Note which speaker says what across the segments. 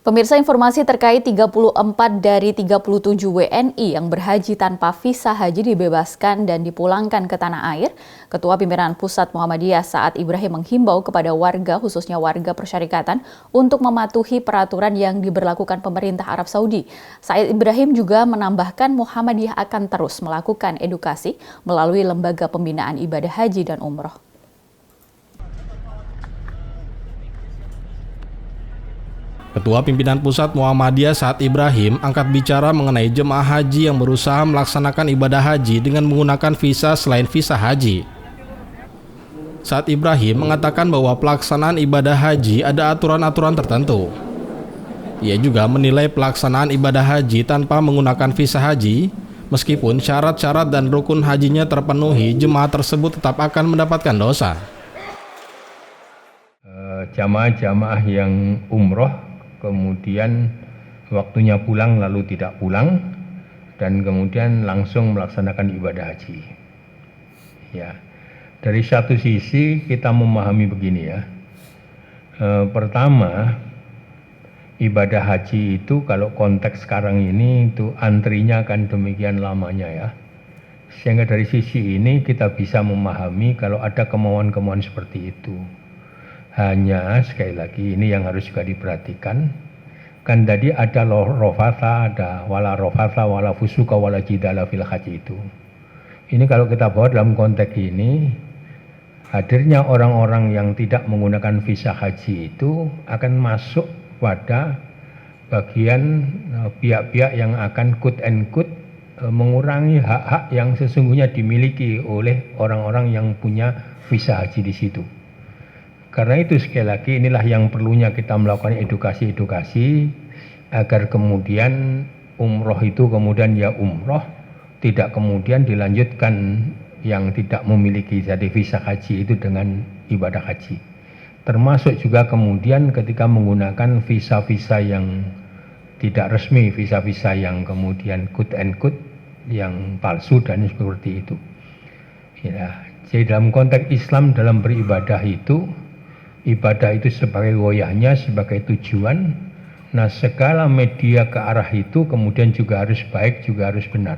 Speaker 1: Pemirsa, informasi terkait 34 dari 37 WNI yang berhaji tanpa visa haji dibebaskan dan dipulangkan ke tanah air. Ketua Pimpinan Pusat Muhammadiyah Saad Ibrahim menghimbau kepada warga, khususnya warga persyarikatan, untuk mematuhi peraturan yang diberlakukan pemerintah Arab Saudi. Said Ibrahim juga menambahkan Muhammadiyah akan terus melakukan edukasi melalui lembaga pembinaan ibadah haji dan umroh.
Speaker 2: Ketua Pimpinan Pusat Muhammadiyah Saad Ibrahim angkat bicara mengenai jemaah haji yang berusaha melaksanakan ibadah haji dengan menggunakan visa selain visa haji. Saad Ibrahim mengatakan bahwa pelaksanaan ibadah haji ada aturan-aturan tertentu. Ia juga menilai pelaksanaan ibadah haji tanpa menggunakan visa haji, meskipun syarat-syarat dan rukun hajinya terpenuhi, jemaah tersebut tetap akan mendapatkan dosa.
Speaker 3: Jamaah-jamaah yang umroh kemudian waktunya pulang lalu tidak pulang dan kemudian langsung melaksanakan ibadah haji. Ya, dari satu sisi kita memahami begini ya. Pertama, ibadah haji itu kalau konteks sekarang ini itu antrinya akan demikian lamanya ya. Sehingga dari sisi ini kita bisa memahami kalau ada kemauan-kemauan seperti itu. Hanya sekali lagi ini yang harus juga diperhatikan. Kan tadi ada rofatha, ada wala rofatha, wala fusuka, wala jidala fil haji itu. Ini kalau kita bawa dalam konteks ini, hadirnya orang-orang yang tidak menggunakan visa haji itu akan masuk pada bagian pihak-pihak yang akan quote and quote mengurangi hak-hak yang sesungguhnya dimiliki oleh orang-orang yang punya visa haji di situ. Karena itu sekali lagi inilah yang perlunya kita melakukan edukasi-edukasi agar kemudian umroh itu kemudian ya umroh, tidak kemudian dilanjutkan yang tidak memiliki jadi visa haji itu dengan ibadah haji. Termasuk juga kemudian ketika menggunakan visa-visa yang tidak resmi, visa-visa yang kemudian quote and quote yang palsu dan seperti itu. Ya, jadi dalam konteks Islam dalam beribadah itu, ibadah itu sebagai goyahnya, sebagai tujuan. Nah, segala media ke arah itu kemudian juga harus baik, juga harus benar.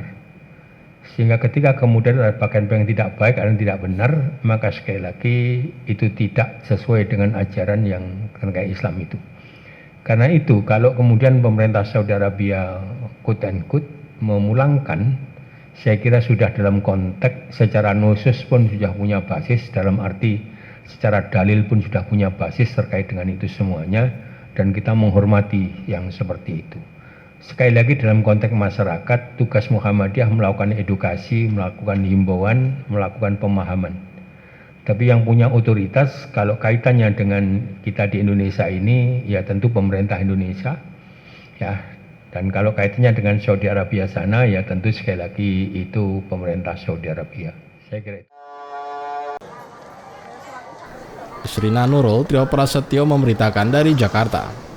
Speaker 3: Sehingga ketika kemudian ada bagian yang tidak baik, ada yang tidak benar, maka sekali lagi itu tidak sesuai dengan ajaran yang terkait Islam itu. Karena itu, kalau kemudian pemerintah Saudi Arabia quote and quote memulangkan, saya kira sudah dalam konteks secara nusus pun sudah punya basis, dalam arti secara dalil pun sudah punya basis terkait dengan itu semuanya, dan kita menghormati yang seperti itu. Sekali lagi dalam konteks masyarakat, tugas Muhammadiyah melakukan edukasi, melakukan himbauan, melakukan pemahaman. Tapi yang punya otoritas kalau kaitannya dengan kita di Indonesia ini, ya tentu pemerintah Indonesia. Ya, dan kalau kaitannya dengan Saudi Arabia sana, ya tentu sekali lagi itu pemerintah Saudi Arabia. Saya kira itu.
Speaker 2: Srina Nurul, Trio Prasetyo memberitakan dari Jakarta.